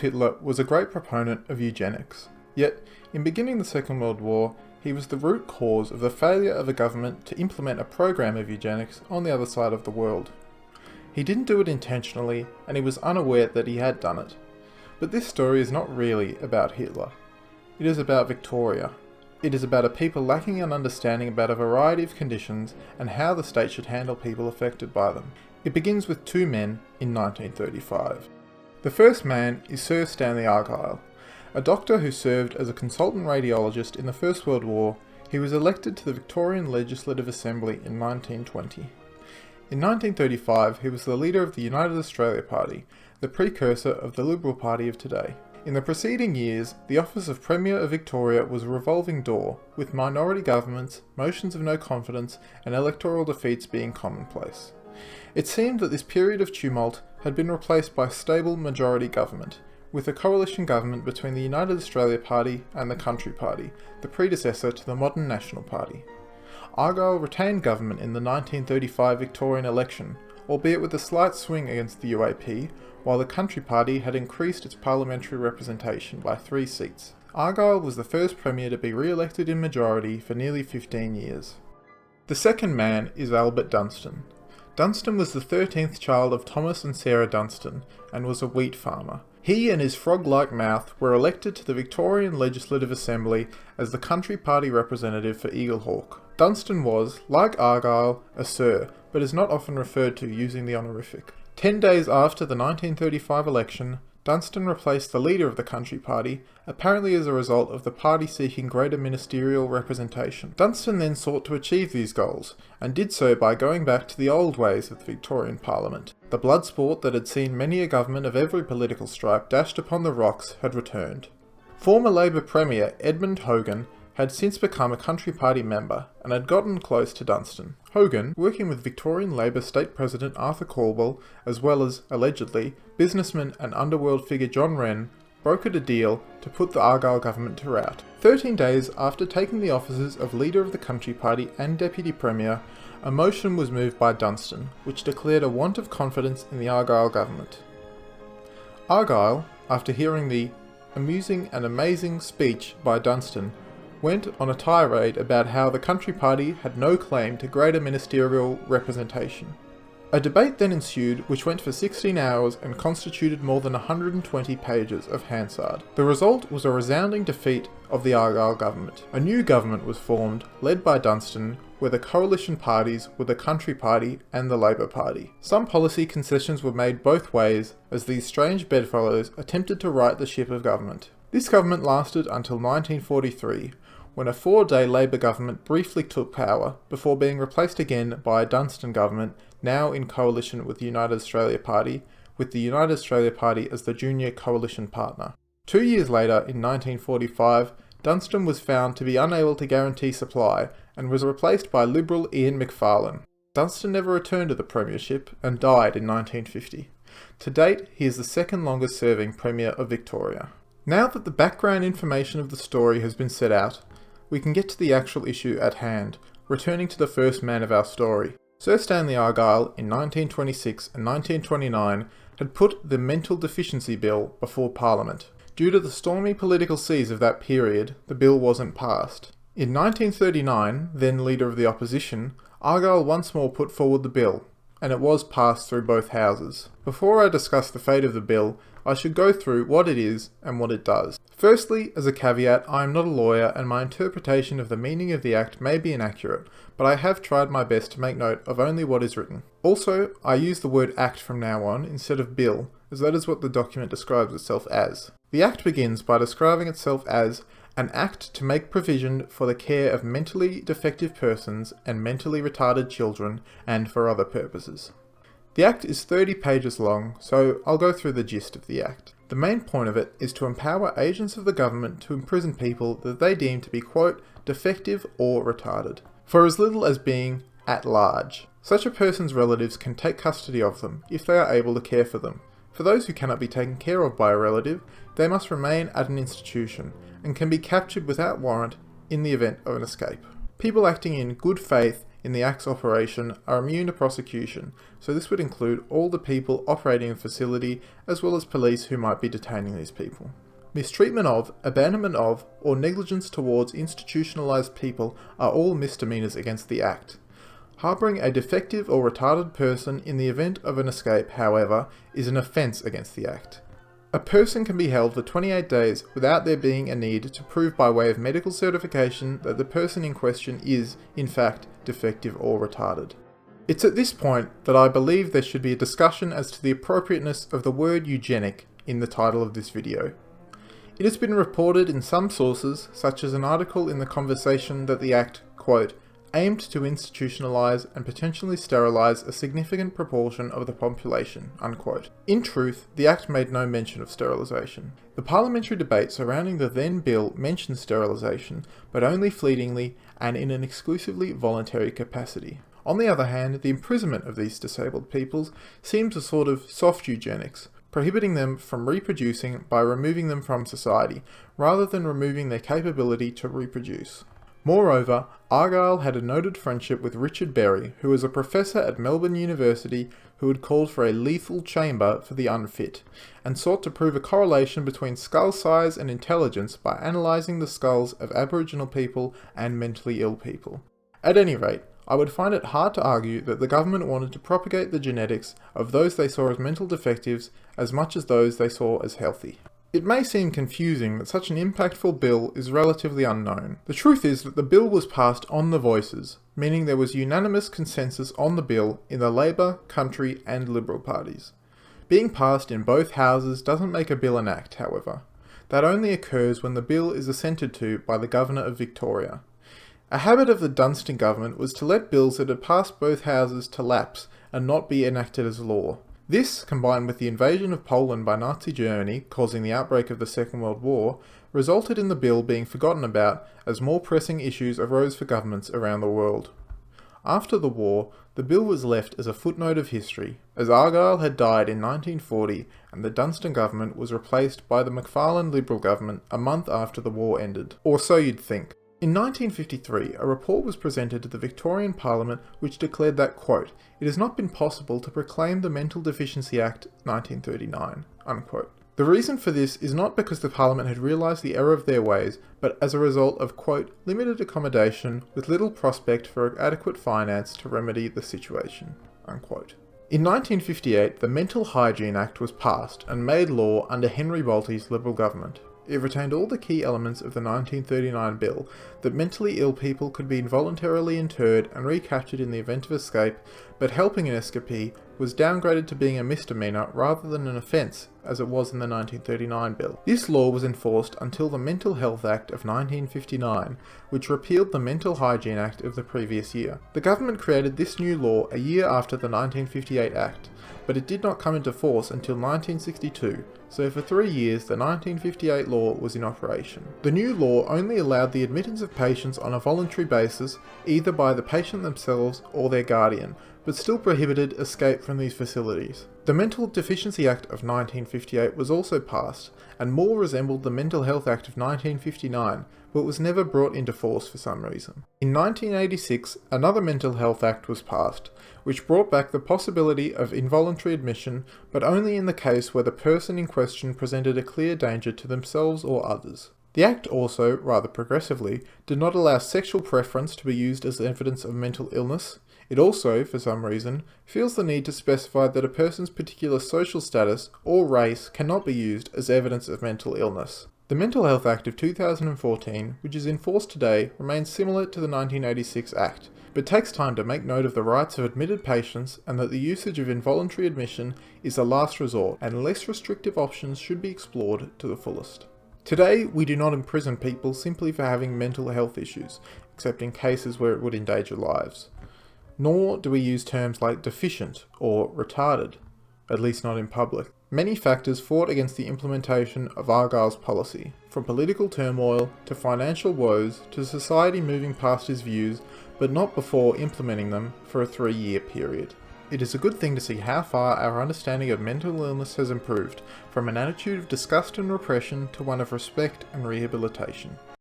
Hitler was a great proponent of eugenics, yet in beginning the Second World War, he was the root cause of the failure of a government to implement a program of eugenics on the other side of the world. He didn't do it intentionally, and he was unaware that he had done it. But this story is not really about Hitler. It is about Victoria. It is about a people lacking an understanding about a variety of conditions and how the state should handle people affected by them. It begins with two men in 1935. The first man is Sir Stanley Argyle. A doctor who served as a consultant radiologist in the First World War, he was elected to the Victorian Legislative Assembly in 1920. In 1935, he was the leader of the United Australia Party, the precursor of the Liberal Party of today. In the preceding years, the office of Premier of Victoria was a revolving door, with minority governments, motions of no confidence, and electoral defeats being commonplace. It seemed that this period of tumult had been replaced by stable majority government, with a coalition government between the United Australia Party and the Country Party, the predecessor to the modern National Party. Argyle retained government in the 1935 Victorian election, albeit with a slight swing against the UAP, while the Country Party had increased its parliamentary representation by 3 seats. Argyle was the first Premier to be re-elected in majority for nearly 15 years. The second man is Albert Dunstan. Dunstan was the 13th child of Thomas and Sarah Dunstan, and was a wheat farmer. He and his frog-like mouth were elected to the Victorian Legislative Assembly as the Country Party representative for Eaglehawk. Dunstan was, like Argyle, a Sir, but is not often referred to using the honorific. 10 days after the 1935 election, Dunstan replaced the leader of the Country Party, apparently as a result of the party seeking greater ministerial representation. Dunstan then sought to achieve these goals, and did so by going back to the old ways of the Victorian Parliament. The blood sport that had seen many a government of every political stripe dashed upon the rocks had returned. Former Labour Premier Edmund Hogan had since become a Country Party member, and had gotten close to Dunstan. Hogan, working with Victorian Labour State President Arthur Calwell, as well as, allegedly, businessman and underworld figure John Wren, brokered a deal to put the Argyle government to rout. 13 days after taking the offices of leader of the Country Party and Deputy Premier, a motion was moved by Dunstan, which declared a want of confidence in the Argyle government. Argyle, after hearing the amusing and amazing speech by Dunstan, went on a tirade about how the Country Party had no claim to greater ministerial representation. A debate then ensued which went for 16 hours and constituted more than 120 pages of Hansard. The result was a resounding defeat of the Argyle government. A new government was formed, led by Dunstan, where the coalition parties were the Country Party and the Labour Party. Some policy concessions were made both ways, as these strange bedfellows attempted to right the ship of government. This government lasted until 1943, when a 4-day Labour government briefly took power, before being replaced again by a Dunstan government, now in coalition with the United Australia Party, with the United Australia Party as the junior coalition partner. 2 years later, in 1945, Dunstan was found to be unable to guarantee supply, and was replaced by Liberal Ian Macfarlane. Dunstan never returned to the premiership, and died in 1950. To date, he is the second longest serving Premier of Victoria. Now that the background information of the story has been set out, we can get to the actual issue at hand, returning to the first man of our story. Sir Stanley Argyle, in 1926 and 1929, had put the Mental Deficiency Bill before Parliament. Due to the stormy political seas of that period, the bill wasn't passed. In 1939, then leader of the opposition, Argyle once more put forward the bill, and it was passed through both houses. Before I discuss the fate of the bill, I should go through what it is and what it does. Firstly, as a caveat, I am not a lawyer and my interpretation of the meaning of the Act may be inaccurate, but I have tried my best to make note of only what is written. Also, I use the word Act from now on instead of bill, as that is what the document describes itself as. The Act begins by describing itself as an Act to make provision for the care of mentally defective persons and mentally retarded children, and for other purposes. The Act is 30 pages long, so I'll go through the gist of the Act. The main point of it is to empower agents of the government to imprison people that they deem to be, quote, defective or retarded, for as little as being at large. Such a person's relatives can take custody of them, if they are able to care for them. For those who cannot be taken care of by a relative, they must remain at an institution, and can be captured without warrant in the event of an escape. People acting in good faith in the Act's operation are immune to prosecution, so this would include all the people operating the facility as well as police who might be detaining these people. Mistreatment of, abandonment of, or negligence towards institutionalised people are all misdemeanours against the Act. Harbouring a defective or retarded person in the event of an escape, however, is an offence against the Act. A person can be held for 28 days without there being a need to prove by way of medical certification that the person in question is, in fact, defective or retarded. It's at this point that I believe there should be a discussion as to the appropriateness of the word eugenic in the title of this video. It has been reported in some sources, such as an article in The Conversation, that the Act, quote, aimed to institutionalise and potentially sterilise a significant proportion of the population, unquote. In truth, the Act made no mention of sterilisation. The parliamentary debate surrounding the then bill mentioned sterilisation, but only fleetingly and in an exclusively voluntary capacity. On the other hand, the imprisonment of these disabled peoples seems a sort of soft eugenics, prohibiting them from reproducing by removing them from society, rather than removing their capability to reproduce. Moreover, Argyle had a noted friendship with Richard Berry, who was a professor at Melbourne University who had called for a lethal chamber for the unfit, and sought to prove a correlation between skull size and intelligence by analysing the skulls of Aboriginal people and mentally ill people. At any rate, I would find it hard to argue that the government wanted to propagate the genetics of those they saw as mental defectives as much as those they saw as healthy. It may seem confusing that such an impactful bill is relatively unknown. The truth is that the bill was passed on the voices, meaning there was unanimous consensus on the bill in the Labour, Country and Liberal parties. Being passed in both houses doesn't make a bill an act, however. That only occurs when the bill is assented to by the Governor of Victoria. A habit of the Dunstan government was to let bills that had passed both houses to lapse and not be enacted as law. This, combined with the invasion of Poland by Nazi Germany, causing the outbreak of the Second World War, resulted in the bill being forgotten about as more pressing issues arose for governments around the world. After the war, the bill was left as a footnote of history, as Argyle had died in 1940 and the Dunstan government was replaced by the McFarlane Liberal government a month after the war ended. Or so you'd think. In 1953, a report was presented to the Victorian Parliament which declared that, quote, it has not been possible to proclaim the Mental Deficiency Act 1939, unquote. The reason for this is not because the Parliament had realised the error of their ways, but as a result of, quote, limited accommodation with little prospect for adequate finance to remedy the situation, unquote. In 1958, the Mental Hygiene Act was passed and made law under Henry Bolte's Liberal government. It retained all the key elements of the 1939 bill, that mentally ill people could be involuntarily interred and recaptured in the event of escape, but helping an escapee was downgraded to being a misdemeanour rather than an offence, as it was in the 1939 bill. This law was enforced until the Mental Health Act of 1959, which repealed the Mental Hygiene Act of the previous year. The government created this new law a year after the 1958 Act, but it did not come into force until 1962, so for 3 years the 1958 law was in operation. The new law only allowed the admittance of patients on a voluntary basis, either by the patient themselves or their guardian, but still prohibited escape from these facilities. The Mental Deficiency Act of 1958 was also passed, and more resembled the Mental Health Act of 1959, but was never brought into force for some reason. In 1986, another Mental Health Act was passed, which brought back the possibility of involuntary admission, but only in the case where the person in question presented a clear danger to themselves or others. The Act also, rather progressively, did not allow sexual preference to be used as evidence of mental illness. It also, for some reason, feels the need to specify that a person's particular social status or race cannot be used as evidence of mental illness. The Mental Health Act of 2014, which is in force today, remains similar to the 1986 Act, but takes time to make note of the rights of admitted patients and that the usage of involuntary admission is a last resort, and less restrictive options should be explored to the fullest. Today, we do not imprison people simply for having mental health issues, except in cases where it would endanger lives. Nor do we use terms like deficient or retarded, at least not in public. Many factors fought against the implementation of Argyle's policy, from political turmoil to financial woes to society moving past his views, but not before implementing them for a 3-year period. It is a good thing to see how far our understanding of mental illness has improved, from an attitude of disgust and repression to one of respect and rehabilitation.